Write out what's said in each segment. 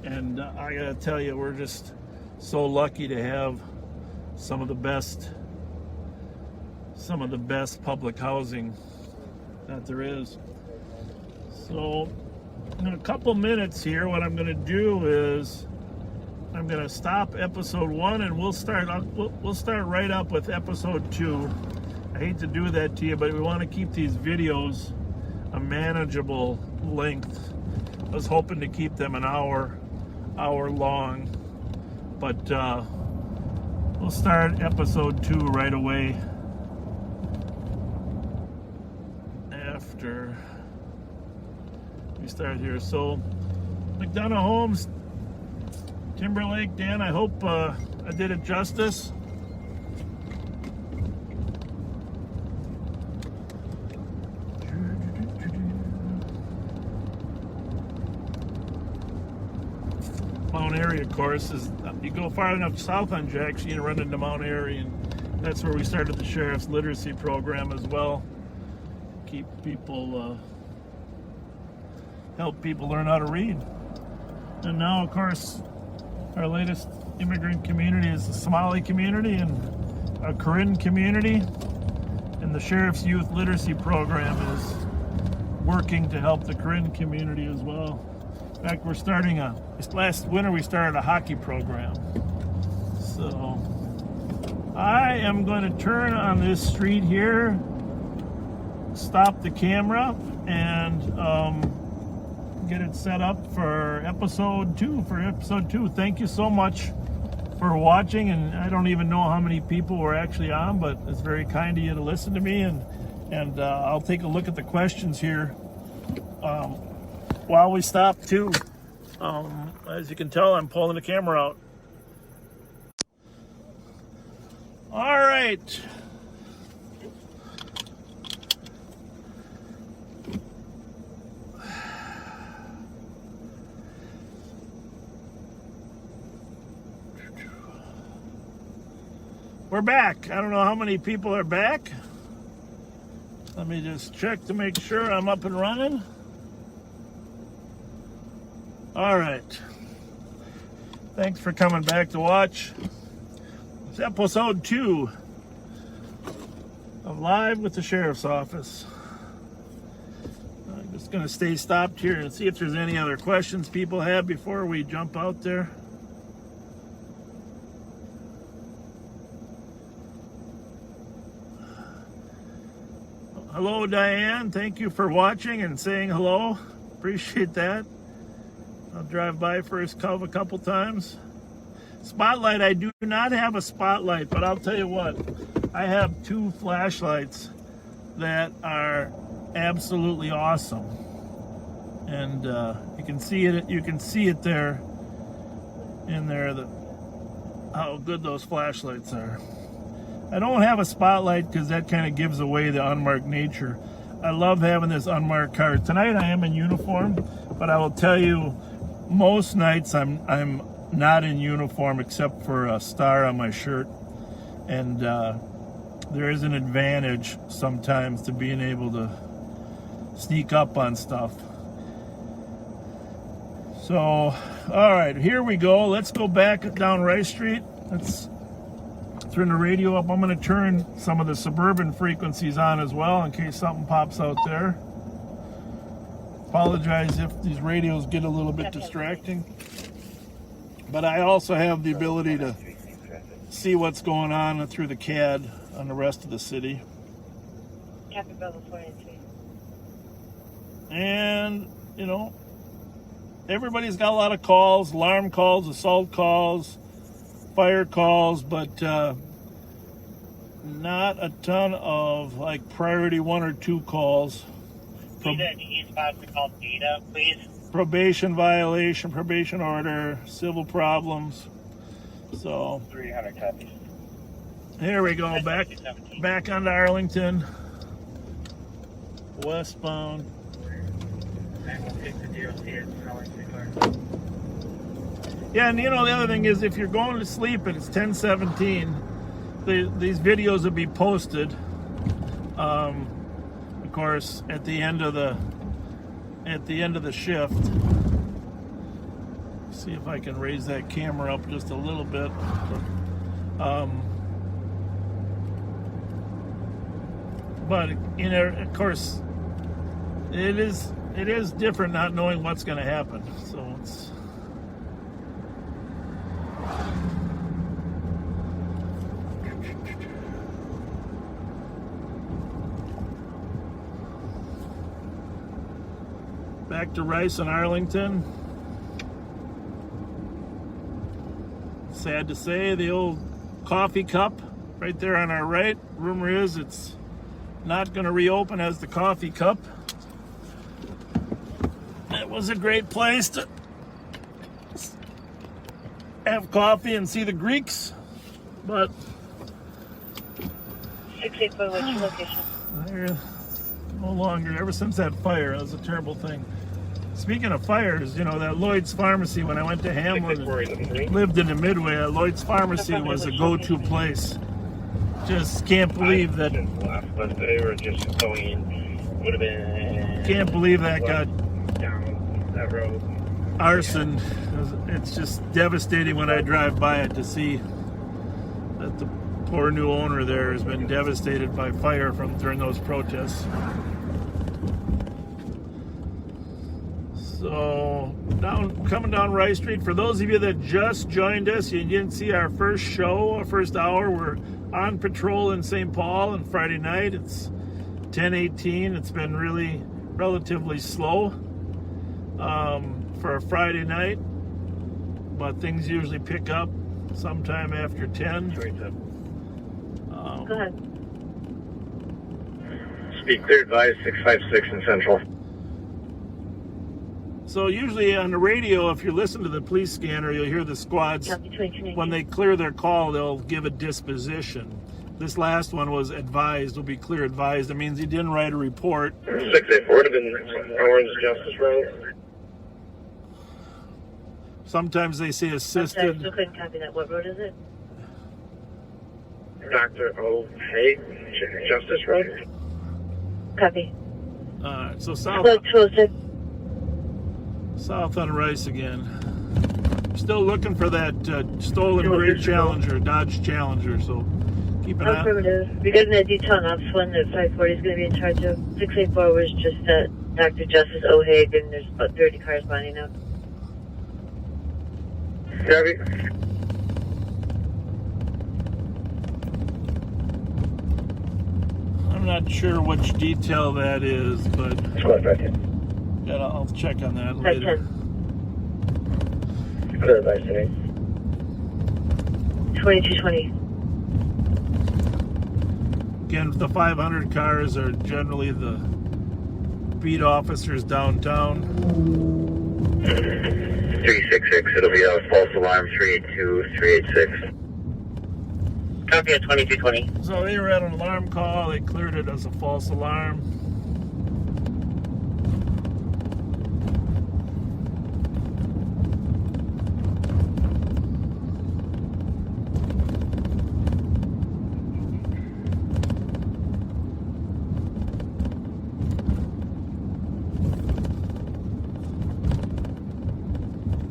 And I gotta tell you, we're just so lucky to have some of the best public housing that there is. So in a couple minutes here, what I'm gonna do is I'm gonna stop episode 1 and we'll start right up with episode 2. I hate to do that to you, but we want to keep these videos a manageable length. I was hoping to keep them an hour long, but we'll start episode 2 right away after we start here. So McDonough Homes, Timberlake, Dan, I hope I did it justice. Mount Airy, of course, is you go far enough south on Jackson, you run into Mount Airy, and that's where we started the Sheriff's Literacy Program as well. Keep people, help people learn how to read. And now, of course, our latest immigrant community is the Somali community and a Karen community, and the Sheriff's Youth Literacy Program is working to help the Karen community as well. In fact, we're starting last winter we started a hockey program. So I am going to turn on this street here, stop the camera, and get it set up for episode 2. Thank you so much for watching, and I don't even know how many people were actually on, but it's very kind of you to listen to me, and I'll take a look at the questions here while we stop too. As you can tell, I'm pulling the camera out. All right. We're back. I don't know how many people are back. Let me just check to make sure I'm up and running. All right. Thanks for coming back to watch. It's episode 2 of Live with the Sheriff's Office. I'm just going to stay stopped here and see if there's any other questions people have before we jump out there. Hello, Diane. Thank you for watching and saying hello. Appreciate that. I'll drive by First Cove a couple times. Spotlight, I do not have a spotlight, but I'll tell you what, I have 2 flashlights that are absolutely awesome. And you can see it there in there, how good those flashlights are. I don't have a spotlight because that kind of gives away the unmarked nature. I love having this unmarked car. Tonight I am in uniform, but I will tell you, most nights I'm not in uniform except for a star on my shirt, and there is an advantage sometimes to being able to sneak up on stuff. So, all right, here we go. Let's go back down Rice Street. Let's turn the radio up. I'm going to turn some of the suburban frequencies on as well in case something pops out there. Apologize if these radios get a little bit distracting, but I also have the ability to see what's going on through the CAD on the rest of the city. And, you know, everybody's got a lot of calls, alarm calls, assault calls, fire calls, but not a ton of like priority 1 or 2 calls. Probation violation, probation order, civil problems. So 300 copies. Here we go, back onto Arlington, westbound. Yeah, and you know the other thing is, if you're going to sleep and it's 10:17, these videos will be posted. Of course, at the end of the shift. See if I can raise that camera up just a little bit. But you know, of course, it is different not knowing what's going to happen. So it's back to Rice and Arlington. Sad to say, the old coffee cup right there on our right. Rumor is it's not going to reopen as the coffee cup. It was a great place to have coffee and see the Greeks, but 684, what's your location? They're no longer. Ever since that fire, that was a terrible thing. Speaking of fires, you know, that Lloyd's Pharmacy, when I went to Hamlin and lived in the Midway, Lloyd's Pharmacy was a go-to place. Just can't believe that. Last Monday or just going in would have been. Can't believe that got down that road. arson. It's just devastating when I drive by it to see that the poor new owner there has been devastated by fire from during those protests. So coming down Rice Street, for those of you that just joined us, you didn't see our first show, our first hour. We're on patrol in St. Paul on Friday night. It's 10:18. It's been really relatively slow for a Friday night, but things usually pick up sometime after 10. Go ahead. Speed clear, advise 656 in Central. So usually on the radio, if you listen to the police scanner, you'll hear the squads, when they clear their call, they'll give a disposition. This last one was advised, will be clear advised. That means he didn't write a report. 684 would have been Orange Justice Road. Sometimes they say I assisted. still couldn't copy that. What road is it? Dr. O'Hay, Justice Road. Copy. So south Road 206. south on Rice again. Still looking for that stolen gray Challenger, Dodge Challenger. So keep an eye. Affirmative. Regarding that detail on Ops 1 that 540 is going to be in charge of, 684 was just Dr. Justice O'Haig, and there's about 30 cars lining up. Copy. I'm not sure which detail that is, but Squad back in. yeah, I'll check on that later. 10. Clear advice today. 2220. Again, the 500 cars are generally the beat officers downtown. 366, it'll be a false alarm 382, 386. Copy at 2220. So they were at an alarm call. They cleared it as a false alarm.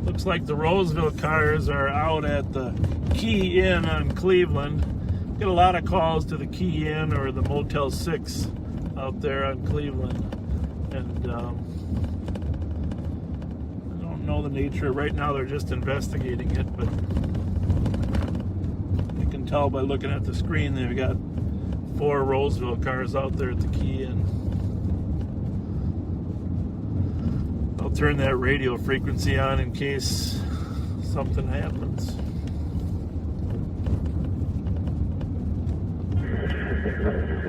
Looks like the Roseville cars are out at the Key Inn on Cleveland. Get a lot of calls to the Key Inn or the Motel 6 out there on Cleveland. And I don't know the nature. Right now they're just investigating it, but you can tell by looking at the screen they've got 4 Roseville cars out there at the Key Inn. I'll turn that radio frequency on in case something happens.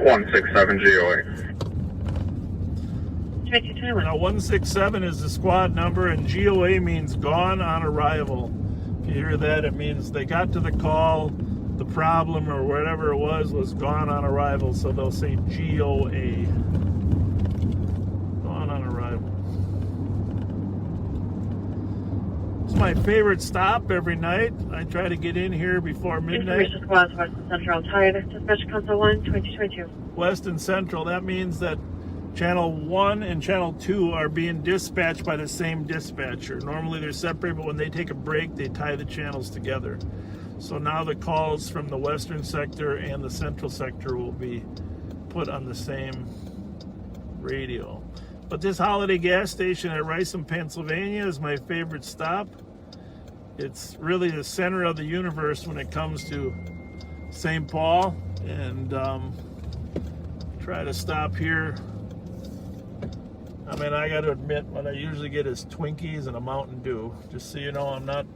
167 GOA. 2221. Now 167 is the squad number, and GOA means gone on arrival. If you hear that, it means they got to the call, the problem or whatever it was gone on arrival, so they'll say GOA. Gone on arrival. It's my favorite stop every night. I try to get in here before midnight. Information squads, West and Central. Tired. Dispatch Council 1, 2222. West and Central, that means that Channel 1 and Channel 2 are being dispatched by the same dispatcher. Normally they're separate, but when they take a break, they tie the channels together. So now the calls from the western sector and the central sector will be put on the same radio. But this holiday gas station at Riceham, Pennsylvania is my favorite stop. It's really the center of the universe when it comes to St. Paul, and try to stop here. I mean, I got to admit, what I usually get is Twinkies and a Mountain Dew. Just so you know, I'm not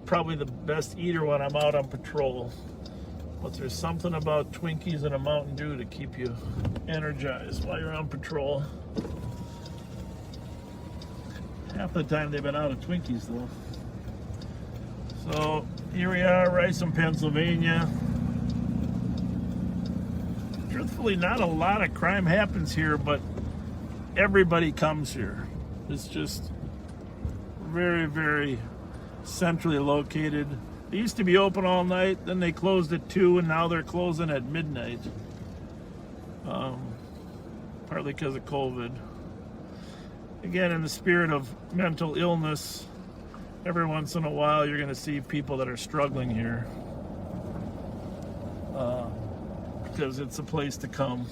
probably the best eater when I'm out on patrol, but there's something about Twinkies and a Mountain Dew to keep you energized while you're on patrol. Half the time they've been out of Twinkies though. So here we are, Riceham, Pennsylvania. Truthfully, not a lot of crime happens here, but everybody comes here. It's just very, very centrally located. They used to be open all night, then they closed at 2, and now they're closing at midnight. Partly because of COVID. Again, in the spirit of mental illness, every once in a while you're going to see people that are struggling here. Because it's a place to come.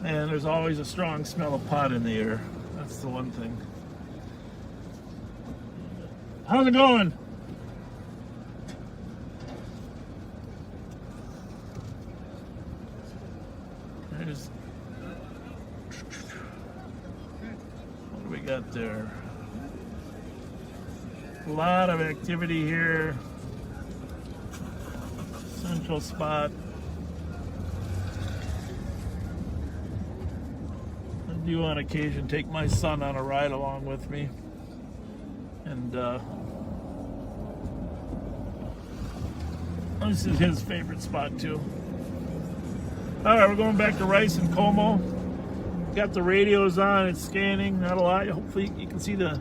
And there's always a strong smell of pot in the air. That's the one thing. How's it going? There's... What do we got there? A lot of activity here. Central spot. I do on occasion take my son on a ride along with me, and this is his favorite spot too. All right, we're going back to Rice and Como. Got the radios on, it's scanning, not a lot. Hopefully you can see the...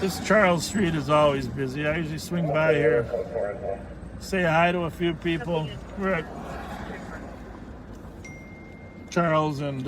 This Charles Street is always busy. I usually swing by here, say hi to a few people. We're at Charles and